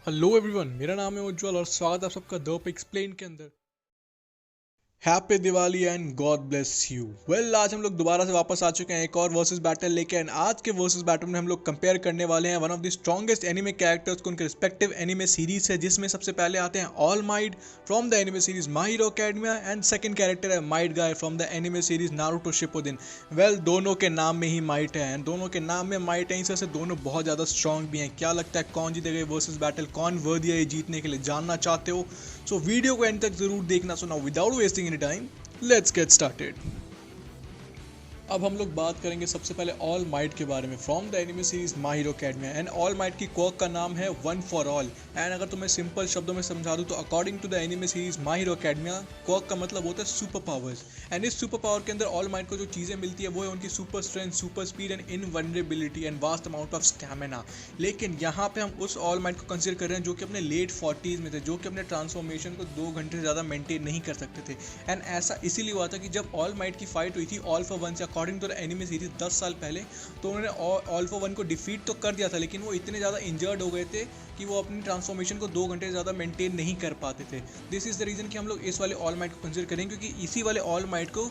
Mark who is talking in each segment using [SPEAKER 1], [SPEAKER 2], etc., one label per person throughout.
[SPEAKER 1] Hello everyone, मेरा नाम है उज्जवल और स्वागत है आप सबका द एक्सप्लेन के अंदर। Happy Diwali and God bless you. Well, आज हम लोग दोबारा से वापस आ चुके हैं एक और वर्सेस बैटल लेके। एंड आज के वर्सेस बैटल में हम लोग कंपेयर करने वाले हैं one of the strongest anime characters को उनके रिस्पेक्टिव एनिमे सीरीज है, जिसमें सबसे पहले आते हैं All Might from the anime series My Hero Academia and second character है Might Guy from the anime series Naruto Shippuden. Well, दोनों के नाम में ही माइट है एंड दोनों के नाम में माइट है, इस वजह से दोनों बहुत ज़्यादा स्ट्रॉन्ग भी हैं। क्या लगता है कौन जीतेगा वर्सेस बैटल, कौन वर्दी है ये जीतने के लिए, जानना चाहते हो? सो वीडियो को एंड तक जरूर देखना। So now without wasting any time, let's get started। अब हम लोग बात करेंगे सबसे पहले ऑल माइट के बारे में from the anime series My Hero Academia. And all might की क्वर्क का नाम है वन फॉर ऑल। एंड अगर तुम्हें सिंपल शब्दों में समझा दूं तो according to the anime series My Hero Academia, quirk का मतलब होता है सुपर पावर्स। एंड इस सुपर पावर के अंदर ऑल माइट को जो चीज़ें मिलती है वो है उनकी super strength, super speed and invulnerability and vast amount of stamina. लेकिन यहाँ पे हम उस ऑल माइट को कंसिडर कर रहे हैं जो कि अपने लेट 40s में थे, जो कि अपने ट्रांसफॉर्मेशन को 2 घंटे से ज़्यादा मेंटेन नहीं कर सकते थे। एंड ऐसा इसीलिए हुआ था कि जब ऑल माइट की फाइट हुई थी ऑल फॉर वन से according to the anime series 10 साल पहले, तो उन्होंने ऑल फॉर वन को डिफीट तो कर दिया था, लेकिन वो इतने ज़्यादा इंजर्ड हो गए थे कि वो अपनी ट्रांसफॉर्मेशन को 2 घंटे से ज़्यादा मेंटेन नहीं कर पाते थे। दिस इज़ द रीज़न कि हम लोग इस वाले ऑल माइट को कंसिडर करेंगे, क्योंकि इसी वाले ऑल माइट को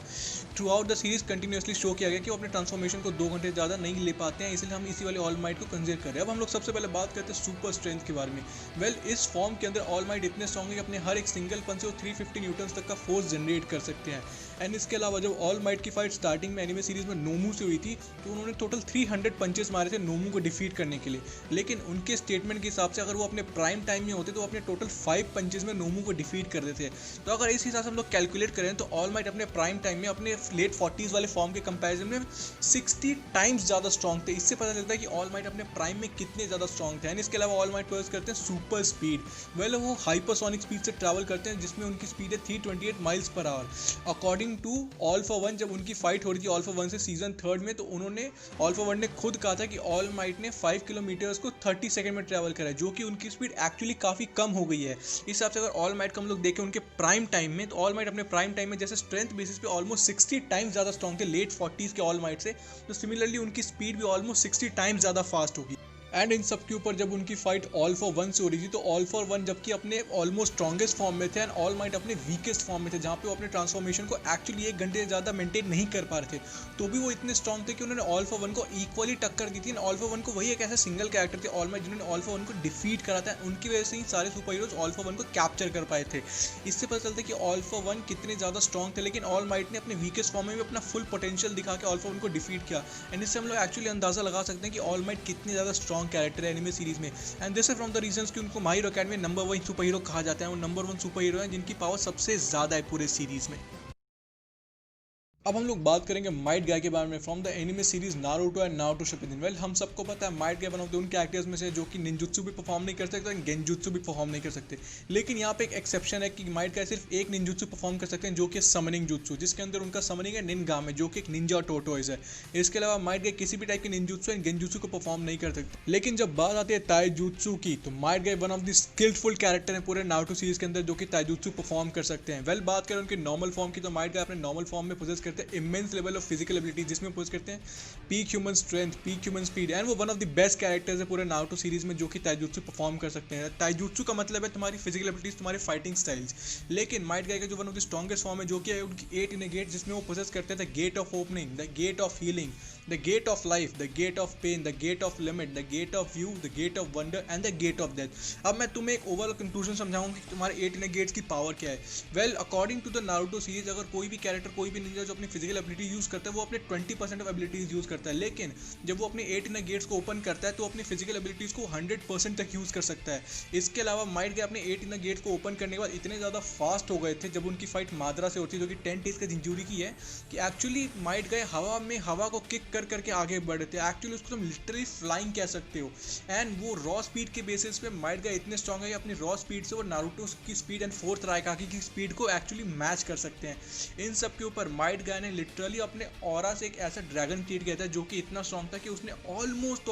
[SPEAKER 1] through out the series continuously show किया गया कि वो अपने ट्रांसफॉर्मेशन को 2 घंटे से ज़्यादा नहीं ले पाते हैं, इसलिए हम इसी वाले ऑल माइट को कंसिडर कर रहे हैं। अब हम लोग सबसे पहले बात करते हैं सुपर स्ट्रेंथ के बारे में। वेल, इस फॉर्म के अंदर ऑल माइट इतने स्ट्रॉन्ग है कि अपने हर एक सिंगल पंच से वो 350 न्यूटन तक का फोर्स जनरेट कर सकते हैं। एंड इसके अलावा जब ऑल माइट की फाइट स्टार्टिंग में एनिमे सीरीज में नोमू से हुई थी, तो उन्होंने टोटल 300 पंचेस मारे थे नोमू को डिफीट करने के लिए। लेकिन उनके स्टेटमेंट के हिसाब से अगर वो अपने प्राइम टाइम में होते तो अपने टोटल 5 पंचेस में नोमू को डिफीट कर देते। तो अगर इस हिसाब से हम लोग कैलकुलेट करें तो ऑल माइट अपने प्राइम टाइम में अपने लेट 40s वाले फॉर्म के कंपैरिजन में 60 टाइम्स ज़्यादा स्ट्रॉन्ग थे। इससे पता चलता है कि ऑल माइट अपने प्राइम में कितने ज़्यादा स्ट्रॉन्ग थे। एंड इसके अलावा ऑल माइट पोजेस करते हैं सुपर स्पीड। वेल, वो हाइपरसोनिक स्पीड से ट्रैवल करते हैं, जिसमें उनकी स्पीड है 328 miles per hour. According to All For One, जब उनकी फाइट हो रही थी ऑल फॉर वन से सीजन 3 में, तो उन्होंने ऑल फॉर वन ने खुद कहा था कि ऑल माइट ने 5 किलोमीटर्स को 30 सेकंड में ट्रैवल करा है, जो कि उनकी स्पीड एक्चुअली काफ़ी कम हो गई है। इस हिसाब से अगर ऑल माइट को हम लोग देखें उनके प्राइम टाइम में, तो ऑल माइट अपने प्राइम टाइम में जैसे स्ट्रेंथ बेसिस पे ऑलमोस्ट 60 टाइम्स ज़्यादा स्ट्रॉन्ग थे लेट 40s के ऑल माइट से, तो सिमिलरली उनकी स्पीड भी ऑलमोस्ट 60 टाइम्स ज़्यादा फास्ट होगी। एंड इन सब के ऊपर जब उनकी फाइट ऑल फॉर वन से हो रही थी, तो ऑल फॉर वन जबकि अपने ऑलमोस्ट स्ट्रॉन्गेस्ट फॉर्म में थे एंड ऑल माइट अपने वीकेस्ट फॉर्म में थे, जहाँ पे वो अपने ट्रांसफॉर्मेशन को एक्चुअली 1 घंटे से ज़्यादा मेंटेन नहीं कर पा रहे थे, तो भी वो इतने स्ट्रॉन्ग थे कि उन्होंने ऑल फॉर वन को इक्वली टक्कर दी थी। ऑल फॉर वन को वही एक ऐसा सिंगल कैरेक्टर थे ऑल माइट जिन्होंने ऑल फॉर वन को डिफीट करा था। उनकी वजह से ही सारे super heroes all For One को कैप्चर कर पाए थे। इससे पता चलता है कि ऑल फॉर वन कितने ज़्यादा स्ट्रॉन्ग थे, लेकिन ऑल माइट ने अपने वीकेस्ट फॉर्म में भी अपना फुल पोटेंशियल दिखा के ऑल फॉर वन को डिफीट किया। एंड इससे हम लोग एक्चुअली अंदाजा लगा सकते हैं कि ऑल माइट कितने ज़्यादा स्ट्रॉन्ग कैरेक्टर है एनिमे सीरीज में। And this is from the reasons कि उनको my hero academy number 1 super hero कहा जाता है। वो नंबर 1 सुपर हीरो है जिनकी पावर सबसे ज़्यादा है पूरे सीरीज में। अब हम लोग बात करेंगे माइट गाय के बारे में from the anime series Naruto and Naruto Shippuden. Well, हम सबको पता है Might Guy one of the उन कैरेक्टर्स में से जो कि निंजुत्सु भी परफॉर्म नहीं कर सकते और गेंजुत्सु भी परफॉर्म नहीं कर सकते। लेकिन यहाँ पे एक एक्सेप्शन है कि माइट गाय सिर्फ एक निंजुत्सु परफॉर्म कर सकते हैं, जो कि समनिंग जुत्सु, जिसके अंदर उनका समनिंग है निनगामे, जो कि एक निंजा टोटोइज है। इसके अलावा माइट गाय किसी भी टाइप के निंजुत्सु एंड गेंजुत्सु को परफॉर्म नहीं कर सकते। लेकिन जब बात आती है ताइजुत्सु की, तो Might Guy one of the skillful character है पूरे नारुतो सीरीज के अंदर जो कि ताइजुत्सु परफॉर्म कर सकते हैं। वेल, बात करें उनके नॉर्मल फॉर्म की, तो माइट गाय अपने नॉर्मल फॉर्म में पोजेस करते हैं immense level of physical ability, जिसमें पोज करते हैं peak human strength, peak human speed. And वो one of the best characters है पूरे नारुतो सीरीज में जो कि ताइजुत्सु परफॉर्म कर सकते हैं। ताइजुत्सु का मतलब है तुम्हारी फिजिकल एबिलिटीज, तुम्हारी फाइटिंग स्टाइल्स। लेकिन माइट गाय का जो one of the strongest form है जो कि है उनकी 8 इन ए गेट, जिसमें वो पोजेस करते हैं the gate of opening, the gate of healing, the gate of life, the gate of pain, the gate of limit, the gate of view, the gate of wonder and the gate of death. अब मैं तुम्हें एक overall conclusion समझाऊंगा कि तुम्हारे 8 इन A gets की power क्या है। Well, according to the Naruto series, अगर कोई भी कैरेक्टर, कोई भी निंजा जो अपनी फिजिकल एबिलिटी यूज करता है, वो अपने 20% ऑफ एबिलिटीज यूज करता है। लेकिन जब वो अपने 8 इन गेट्स को ओपन करता है, तो अपनी फिजिकल एबिलिटीज को 100% तक यूज कर सकता है। इसके अलावा माइट गाय अपने 8 इन गेट्स को ओपन करने के बाद इतने ज़्यादा फास्ट हो गए थे जब उनकी फाइट माद्रा से होती है, जो कि 10 डेज का इंजरी की है, कि एक्चुअली माइट गाय हवा में हवा को किक कर करके आगे बढ़ रहे थे। एक्चुअली उसको तुम लिटरली फ्लाइंग कह सकते हो। एंड वो रॉ स्पीड के बेसिस पे माइट गाय इतने स्ट्रॉन्ग है कि अपनी रॉ स्पीड से वो नारुतो की स्पीड एंड फोर्थ रायकाकी की स्पीड को एक्चुअली मैच कर सकते हैं। इन सब के ऊपर माइट गाय ने लिटरली अपने ऑरा से एक ऐसा ड्रैगन क्रिएट किया था जो कि इतना स्ट्रॉन्ग था कि उसने ऑलमोस्ट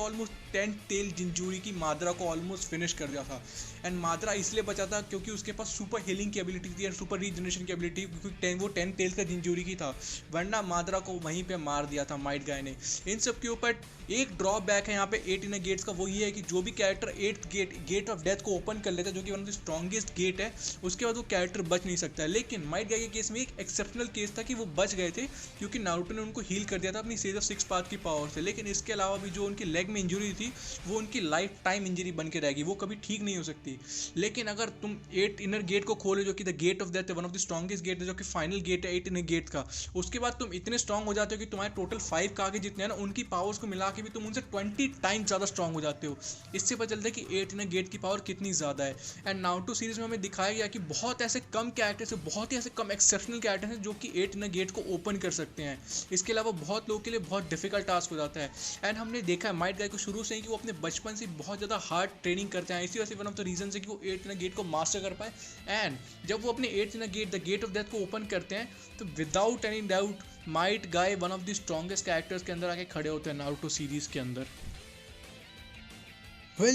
[SPEAKER 1] 10 टेल जिंजूरी की माद्रा को ऑलमोस्ट फिनिश कर दिया था। एंड माद्रा इसलिए बचा था क्योंकि उसके पास सुपर हीलिंग की एबिलिटी थी एंड सुपर रीजनरेशन की एबिलिटी, क्योंकि वो 10 टेल्स का जिंजूरी की था, वरना माद्रा को वहीं पे मार दिया था माइट गाय मैंने। इन सब के ऊपर एक ड्रॉबैक है यहाँ पे 8 इनर गेट्स का, वो ये है कि जो भी character 8th gate of death को ओपन कर लेता है, जो कि one of the strongest gate है, उसके बाद वो कैरेक्टर बच नहीं सकता है। लेकिन माइट गाई के केस में एक एक्सेप्शनल केस था कि वो बच गए थे, क्योंकि नारुतो ने उनको हील कर दिया था अपनी सेज ऑफ 6 पाथ की पावर से। लेकिन इसके अलावा भी जो उनकी लेग में इंजरी थी, वो उनकी लाइफ टाइम इंजरी बन के रहेगी, वो कभी ठीक नहीं हो सकती। लेकिन अगर तुम 8 इनर गेट को खोले, जो कि द गेट ऑफ डेथ है, one of the strongest gate है, जो कि फाइनल गेट है 8 इनर गेट का, उसके बाद तुम इतने स्ट्रॉन्ग हो जाते हो कि तुम्हारे टोटल 5 का आगे जितने हैं ना, उनकी पावर्स को मिला के भी तुम उनसे 20 टाइम्स ज़्यादा स्ट्रॉन्ग हो जाते हो। इससे पता चलता है कि 8 इनर गेट की पावर कितनी ज़्यादा है। एंड नारुतो सीरीज में हमें दिखाया गया कि बहुत ऐसे कम कैरेक्टर्स है, बहुत ही ऐसे कम एक्सेप्शनल कैरेक्टर्स हैं जो कि 8 इनर गेट को ओपन कर सकते हैं। इसके अलावा बहुत लोगों के लिए बहुत डिफिकल्ट टास्क हो जाता है। एंड हमने देखा है माइट गाई को शुरू से ही कि वो अपने बचपन से बहुत ज़्यादा हार्ड ट्रेनिंग करते हैं। इसी वजह से वन ऑफ द रीजन है कि वो 8 इनर गेट को मास्टर कर पाए। एंड जब वो अपने 8 inner gate the gate of death को ओपन करते हैं, तो without any doubt Might Guy one of the strongest characters के अंदर आके खड़े होते हैं नारुतो सीरीज के अंदर।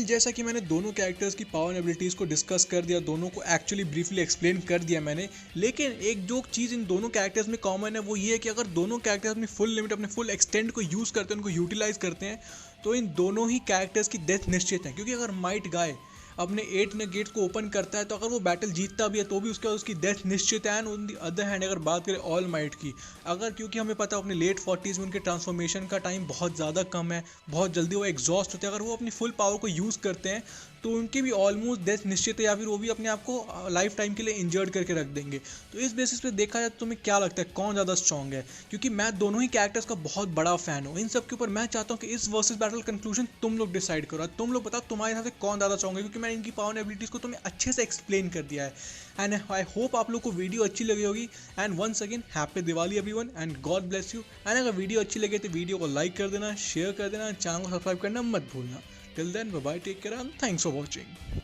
[SPEAKER 1] जैसा कि मैंने दोनों कैरेक्टर्स की पावर एबिलिटीज़ को डिस्कस कर दिया, दोनों को एक्चुअली ब्रीफली एक्सप्लेन कर दिया मैंने। लेकिन एक जो चीज़ इन दोनों कैरेक्टर्स में कॉमन है, वो ये है कि अगर दोनों कैरेक्टर्स अपनी फुल लिमिट, अपने फुल एक्सटेंड को यूज़ करते हैं, उनको यूटिलाइज करते हैं, तो इन दोनों ही कैरेक्टर्स की डेथ निश्चित है। क्योंकि अगर माइट गाई अपने 8 इनर गेट्स को ओपन करता है, तो अगर वो बैटल जीतता भी है तो भी उसके बाद उसकी डेथ निश्चित है। And on the other hand अगर बात करें ऑल माइट की, अगर क्योंकि हमें पता है अपने लेट 40s में उनके ट्रांसफॉर्मेशन का टाइम बहुत ज़्यादा कम है, बहुत जल्दी वो एग्जॉस्ट होते हैं, अगर वो अपनी फुल पावर को यूज़ करते हैं तो उनकी भी ऑलमोस्ट डेथ निश्चित है, या फिर वो भी अपने आप को लाइफ टाइम के लिए इंजर्ड करके रख देंगे। तो इस बेसिस पे देखा जाए तो तुम्हें क्या लगता है कौन ज़्यादा स्ट्रॉन्ग है? क्योंकि मैं दोनों ही कैरेक्टर्स का बहुत बड़ा फैन हूँ। इन सब के ऊपर मैं चाहता हूँ कि इस वर्सेस बैटल कंक्लूजन तुम लोग डिसाइड करो, तुम लोग बताओ तुम्हारे हिसाब से कौन ज़्यादा स्ट्रॉन्ग है, क्योंकि मैंने इनकी पावर एबिलिटीज़ को तुम्हें अच्छे से एक्सप्लेन कर दिया है। एंड आई होप आप लोग को वीडियो अच्छी लगी होगी। And once again happy Diwali everyone and God bless you. And अगर वीडियो अच्छी लगे तो वीडियो को लाइक कर देना, शेयर कर देना, चैनल को सब्सक्राइब करना मत भूलना। Till then, bye bye, take care, and thanks for watching.